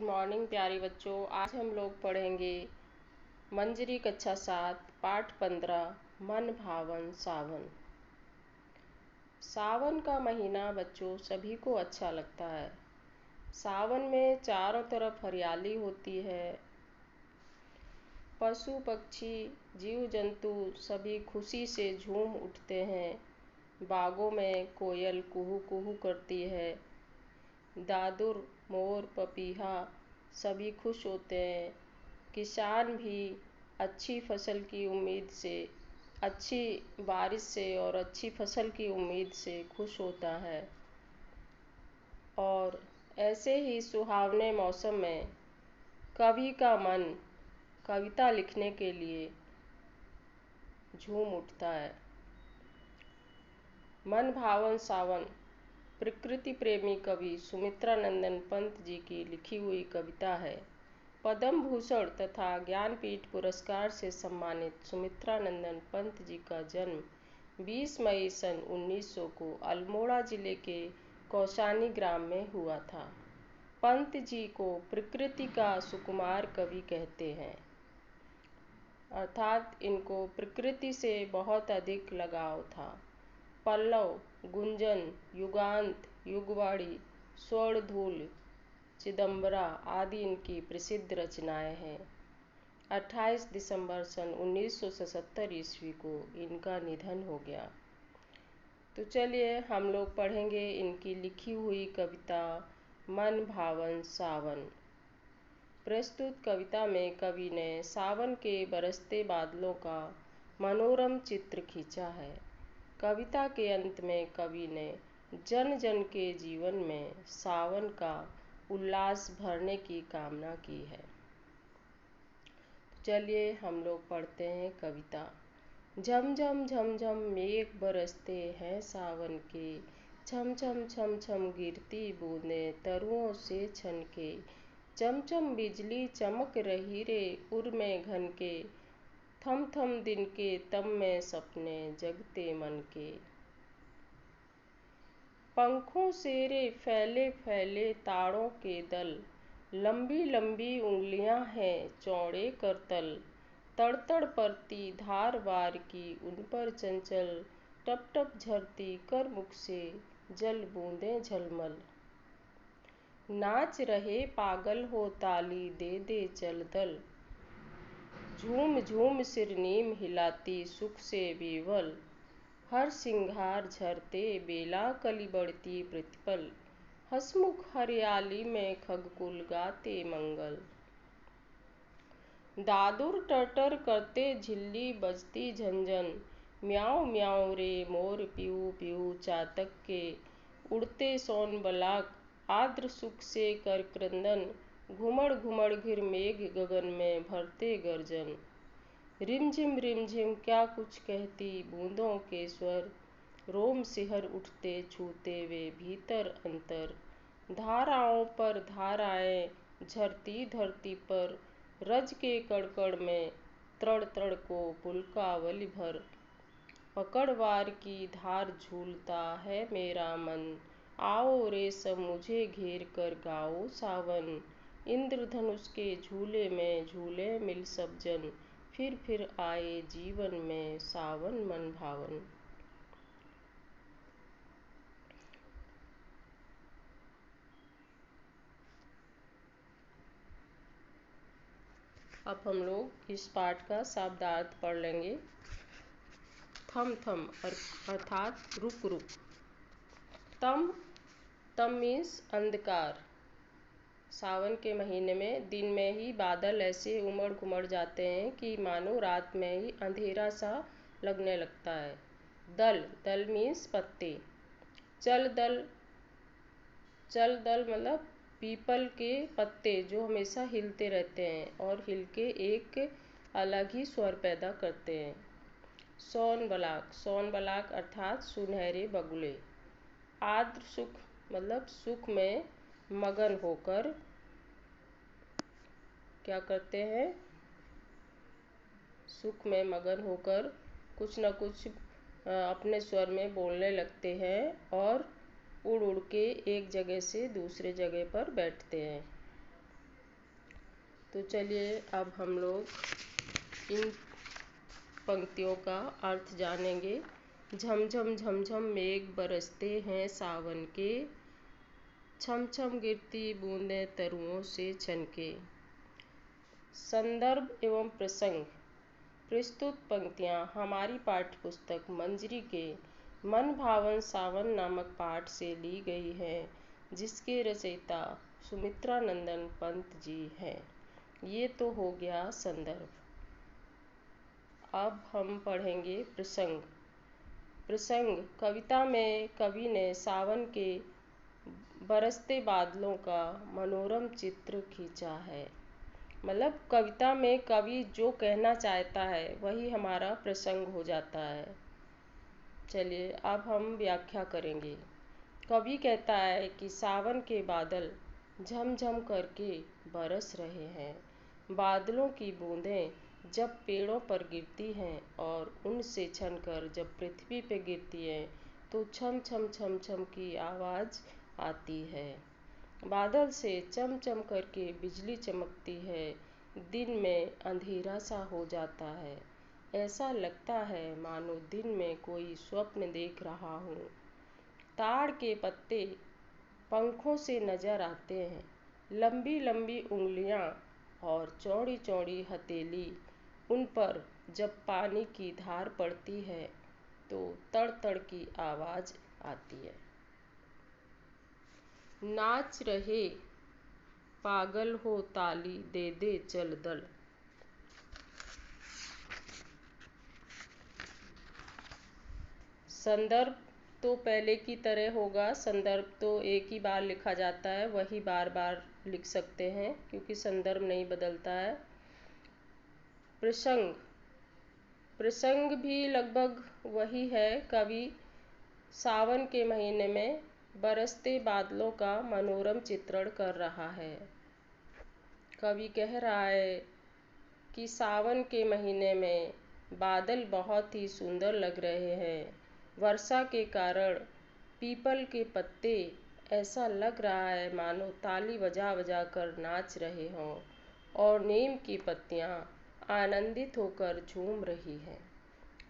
Good morning प्यारे बच्चों। आज हम लोग पढ़ेंगे मंजरी कक्षा 7 पाठ 15 मन भावन सावन। सावन का महीना बच्चों सभी को अच्छा लगता है। सावन में चारों तरफ हरियाली होती है। पशु पक्षी जीव जंतु सभी खुशी से झूम उठते हैं। बागों में कोयल कुहू कुहू करती है। दादुर मोर पपीहा सभी खुश होते हैं। किसान भी अच्छी फसल की उम्मीद से, अच्छी बारिश से और अच्छी फसल की उम्मीद से खुश होता है। और ऐसे ही सुहावने मौसम में कवि का मन कविता लिखने के लिए झूम उठता है। मन भावन सावन प्रकृति प्रेमी कवि सुमित्रानंदन पंत जी की लिखी हुई कविता है। पद्म भूषण तथा ज्ञानपीठ पुरस्कार से सम्मानित सुमित्रानंदन पंत जी का जन्म 20 मई सन 1900 को अल्मोड़ा जिले के कौसानी ग्राम में हुआ था। पंत जी को प्रकृति का सुकुमार कवि कहते हैं, अर्थात इनको प्रकृति से बहुत अधिक लगाव था। पल्लव, गुंजन, युगांत, युगवाणी, स्वर्णधूल, चिदंबरा आदि इनकी प्रसिद्ध रचनाएं हैं। 28 दिसंबर सन 1977 ईस्वी को इनका निधन हो गया। तो चलिए हम लोग पढ़ेंगे इनकी लिखी हुई कविता मन भावन सावन। प्रस्तुत कविता में कवि ने सावन के बरसते बादलों का मनोरम चित्र खींचा है। कविता के अंत में कवि ने जन जन के जीवन में सावन का उल्लास भरने की कामना की है। चलिए हम लोग पढ़ते हैं कविता। झम झम झम झम मेघ बरसते हैं सावन के, छम छम छम छम गिरती बूंदें तरुओं से छनके, चमचम बिजली चमक रही रे उर में घन के, थम थम दिन के तम में सपने जगते मन के। पंखों से रे फैले फैले तारों के दल, लंबी लंबी उंगलियां हैं चौड़े करतल, तड़तड़ परती धार वार की उन पर चंचल, टप टप झरती कर मुख से जल बूंदें झलमल। नाच रहे पागल हो ताली दे दे चल दल, झूम झूम सिरनीम हिलाती सुख से विवल, हर सिंगार झरते बेला कली बढ़ती प्रतिपल, हसमुख हरियाली में खगकुल गाते मंगल। दादुर टटर करते झिल्ली बजती झंझन, म्याऊं म्याऊं रे मोर पीऊ पीऊ चातक के, उड़ते सोनबलाक आर्द्र सुख से कर क्रंदन, घुमड़ घुमड़ घिर मेघ गगन में भरते गर्जन। रिमझिम क्या कुछ कहती बूंदों के स्वर, रोम सिहर उठते छूते वे भीतर अंतर, धाराओं पर धाराएं झरती धरती पर, रज के कड़कड़ में तड़ तड़ को पुलकावली भर, पकड़वार की धार झूलता है मेरा मन, आओ रे सब मुझे घेर कर गाओ सावन, इंद्रधनुष के झूले में झूले मिल सब जन, फिर आए जीवन में सावन मन भावन। अब हम लोग इस पाठ का शब्दार्थ पढ़ लेंगे। थम थम अर्थात रुक रुक। तम मीन्स अंधकार। सावन के महीने में दिन में ही बादल ऐसे उमड़ घुमड़ जाते हैं कि मानो रात में ही अंधेरा सा लगने लगता है। दल मीन्स पत्ते। चल दल मतलब पीपल के पत्ते जो हमेशा हिलते रहते हैं और हिल के एक अलग ही स्वर पैदा करते हैं। सोन बलाक अर्थात सुनहरे बगुले। आर्द्र सुख मतलब सुख में मगन होकर क्या करते हैं, सुख में मगन होकर कुछ न कुछ अपने स्वर में बोलने लगते हैं और उड़ उड़ के एक जगह से दूसरे जगह पर बैठते हैं। तो चलिए अब हम लोग इन पंक्तियों का अर्थ जानेंगे। झमझम झमझम मेघ बरसते हैं सावन के, छम छम गिरती बूंदें तरुओं से छनके। संदर्भ एवं प्रसंग। प्रस्तुत पंक्तियाँ हमारी पाठ्यपुस्तक मंजरी के मन भावन सावन नामक पाठ से ली गई है, जिसके रचयिता सुमित्रा नंदन पंत जी हैं। ये तो हो गया संदर्भ। अब हम पढ़ेंगे प्रसंग। प्रसंग। कविता में कवि ने सावन के बरसते बादलों का मनोरम चित्र खींचा है। मतलब कविता में कवि जो कहना चाहता है वही हमारा प्रसंग हो जाता है। चलिए अब हम व्याख्या करेंगे। कवि कहता है कि सावन के बादल झमझम करके बरस रहे हैं। बादलों की बूंदें जब पेड़ों पर गिरती हैं और उनसे छनकर जब पृथ्वी पर गिरती हैं तो छम छम छम छम की आवाज़ आती है। बादल से चम चम करके बिजली चमकती है। दिन में अंधेरा सा हो जाता है। ऐसा लगता है मानो दिन में कोई स्वप्न देख रहा हूँ। ताड़ के पत्ते पंखों से नजर आते हैं। लंबी लंबी उंगलियां और चौड़ी चौड़ी हथेली, उन पर जब पानी की धार पड़ती है तो तड़ तड़ की आवाज़ आती है। नाच रहे पागल हो ताली दे दे चल दल। संदर्भ तो पहले की तरह होगा। संदर्भ तो एक ही बार लिखा जाता है, वही बार बार लिख सकते हैं क्योंकि संदर्भ नहीं बदलता है। प्रसंग। प्रसंग भी लगभग वही है। कवि सावन के महीने में बरसते बादलों का मनोरम चित्रण कर रहा है। कवि कह रहा है कि सावन के महीने में बादल बहुत ही सुंदर लग रहे हैं। वर्षा के कारण पीपल के पत्ते ऐसा लग रहा है मानो ताली बजा बजा कर नाच रहे हों और नीम की पत्तियां आनंदित होकर झूम रही हैं।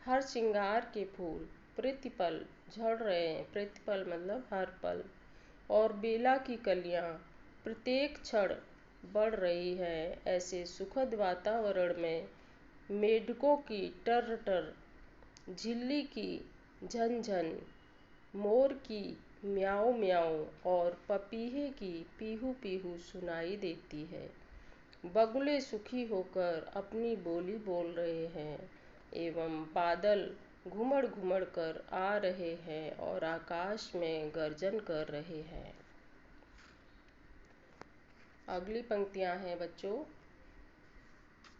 हर श्रृंगार के फूल प्रतिपल झड़ रहे हैं। प्रतिपल मतलब हर पल। और बेला की कलियां प्रत्येक क्षण बढ़ रही है। ऐसे सुखद वातावरण में मेढकों की टर टर, झिल्ली की झन झन, मोर की म्याऊं म्याऊं और पपीहे की पीहू पीहू सुनाई देती है। बगुले सुखी होकर अपनी बोली बोल रहे हैं एवं बादल घुमड़ घुमड़ कर आ रहे हैं और आकाश में गर्जन कर रहे हैं। अगली पंक्तियां हैं बच्चों।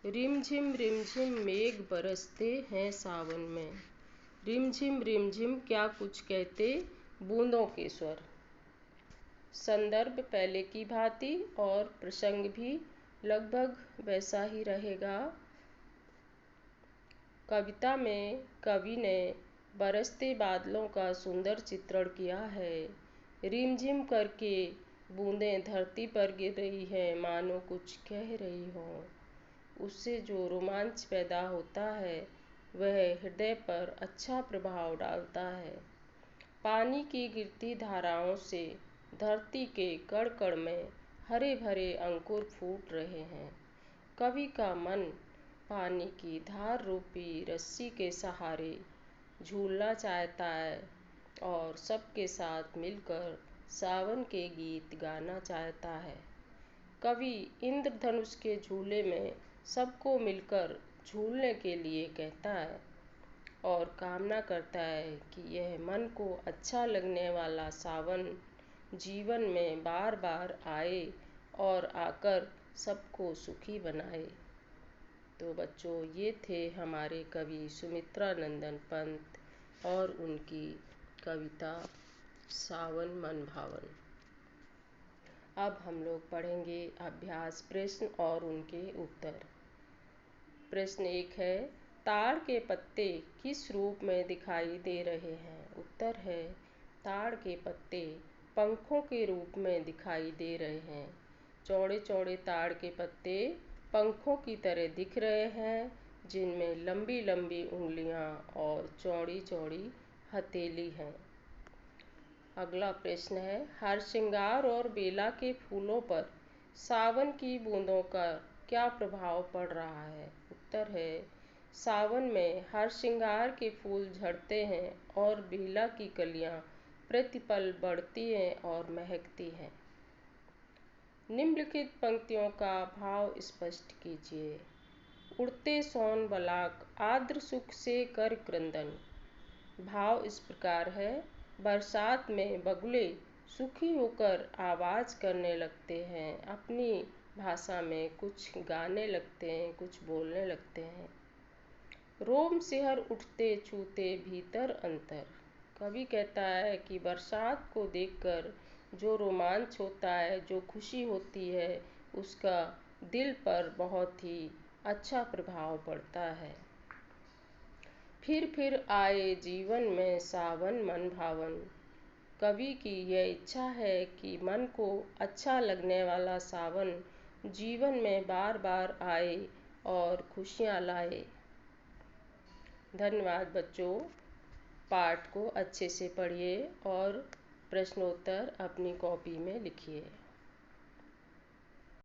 रिमझिम मेघ बरसते हैं सावन में। रिमझिम क्या कुछ कहते बूंदों के स्वर। संदर्भ पहले की भांति और प्रसंग भी लगभग वैसा ही रहेगा। कविता में कवि ने बरसते बादलों का सुंदर चित्रण किया है। रिमझिम करके बूंदें धरती पर गिर रही हैं, मानो कुछ कह रही हों। उससे जो रोमांच पैदा होता है वह हृदय पर अच्छा प्रभाव डालता है। पानी की गिरती धाराओं से धरती के कण कण में हरे भरे अंकुर फूट रहे हैं। कवि का मन पानी की धार रूपी रस्सी के सहारे झूलना चाहता है और सबके साथ मिलकर सावन के गीत गाना चाहता है। कवि इंद्रधनुष के झूले में सबको मिलकर झूलने के लिए कहता है और कामना करता है कि यह मन को अच्छा लगने वाला सावन जीवन में बार बार आए और आकर सबको सुखी बनाए। तो बच्चों, ये थे हमारे कवि सुमित्रा नंदन पंत और उनकी कविता सावन मन भावन। अब हम लोग पढ़ेंगे अभ्यास प्रश्न और उनके उत्तर। प्रश्न 1 है, ताड़ के पत्ते किस रूप में दिखाई दे रहे हैं? उत्तर है, ताड़ के पत्ते पंखों के रूप में दिखाई दे रहे हैं। चौड़े चौड़े ताड़ के पत्ते पंखों की तरह दिख रहे हैं, जिनमें लंबी लंबी उंगलियां और चौड़ी चौड़ी हथेली हैं। अगला प्रश्न है, हरसिंगार और बेला के फूलों पर सावन की बूंदों का क्या प्रभाव पड़ रहा है? उत्तर है, सावन में हरसिंगार के फूल झड़ते हैं और बेला की कलियां प्रतिपल बढ़ती हैं और महकती हैं। निम्नलिखित पंक्तियों का भाव स्पष्ट कीजिए। उड़ते सोन बलाक, आर्द्र सुख से कर क्रंदन। भाव इस प्रकार है, बरसात में बगुले सुखी होकर आवाज़ करने लगते हैं, अपनी भाषा में कुछ गाने लगते हैं, कुछ बोलने लगते हैं। रोम सिहर उठते छूते भीतर अंतर। कवि कहता है कि बरसात को देखकर जो रोमांच होता है, जो खुशी होती है, उसका दिल पर बहुत ही अच्छा प्रभाव पड़ता है। फिर आए जीवन में सावन मन भावन। कवि की यह इच्छा है कि मन को अच्छा लगने वाला सावन जीवन में बार बार आए और खुशियाँ लाए। धन्यवाद बच्चों। पाठ को अच्छे से पढ़िए और प्रश्नोत्तर अपनी कॉपी में लिखिए।